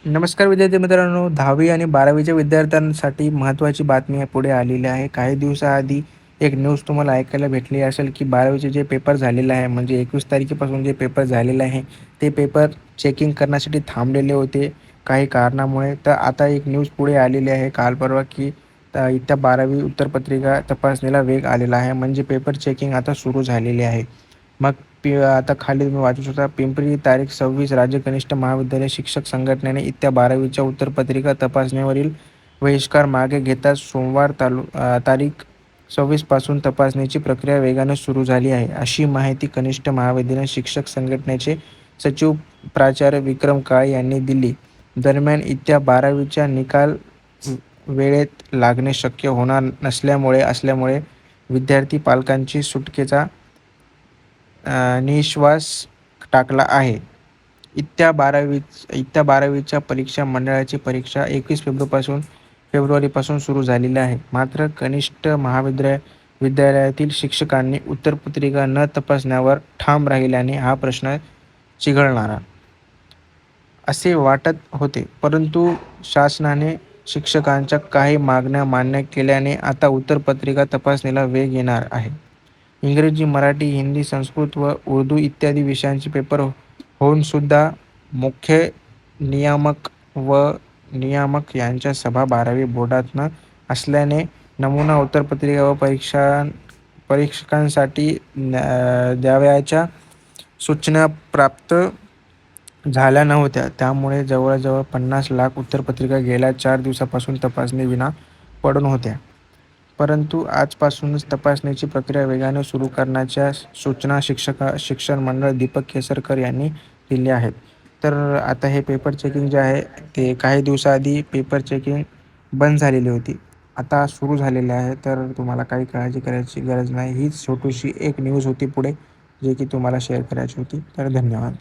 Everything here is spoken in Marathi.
नमस्कार विद्यार्थी मित्रांनो, 10वी आणि 12वीच्या विद्यार्थ्यांसाठी महत्त्वाची बातमी पुढे आलेली आहे. काही दिवसाआधी एक न्यूज तुम्हाला ऐकायला भेटली असेल, की 12वीचे जे पेपर झालेले आहे, म्हणजे 21 तारखेपासून जे पेपर झालेले आहे, ते पेपर चेकिंग करण्यासाठी थांबलेले होते काही कारणामुळे. तर आता एक न्यूज पुढे आलेली आहे काल परवा, की इयत्ता 12वी उत्तरपत्रिका तपासणीला वेग आलेला आहे. म्हणजे पेपर चेकिंग आता सुरू झालेली आहे. मग आता खाली तुम्ही वाचू शकता. पिंपरी तारीख 26 राज्य कनिष्ठ महाविद्यालय शिक्षक संघटनेने इयत्ता 12वीच्या उत्तरपत्रिका तपासणीवरील बहिष्कार मागे घेताच सोमवार तारीख 26 पासून तपासणीची प्रक्रिया वेगाने सुरू झाली आहे, अशी माहिती कनिष्ठ महाविद्यालय शिक्षक संघटनेचे सचिव प्राचार्य विक्रम काळे यांनी दिली. दरम्यान इयत्ता 12वीचा निकाल वेळेत लागणे शक्य होणार असल्यामुळे विद्यार्थी पालकांची सुटकेचा निःश्वास टाकला आहे. इयत्ता 12वीच्या परीक्षा मंडळाची परीक्षा 21 फेब्रुवारीपासून सुरू झालेली आहे. मात्र कनिष्ठ विद्यालयातील शिक्षकांनी उत्तरपत्रिका न तपासण्यावर ठाम राहिल्याने हा प्रश्न चिघळणारा असे वाटत होते. परंतु शासनाने शिक्षकांच्या काही मागण्या मान्य केल्याने आता उत्तरपत्रिका तपासणीला वेग येणार आहे. इंग्रजी, मराठी, हिंदी, संस्कृत व उर्दू इत्यादी विषयांचे पेपर होऊन सुद्धा मुख्य नियामक यांच्या सभा 12वी बोर्डात असल्याने नमुना उत्तरपत्रिका व परीक्षकांसाठी द्यावयाच्या सूचना प्राप्त झाल्या नव्हत्या. त्यामुळे जवळजवळ 50 लाख उत्तरपत्रिका गेल्या 4 दिवसापासून तपासणीविना पडून होत्या. परंतु आजपासूनच तपासणीची प्रक्रिया वेगाने सुरू करण्याच्या सूचना शिक्षण मंडळ दीपक केसरकर यांनी दिल्या आहेत. तर आता हे पेपर चेकिंग जे आहे, ते काही दिवसाआधी पेपर चेकिंग बंद झालेली होती. आता सुरू झालेले आहे. तर तुम्हाला काही काळजी करायची गरज नाही. हीच छोटीशी एक न्यूज होती पुढे, जे की तुम्हाला शेअर करायची होती. तर धन्यवाद.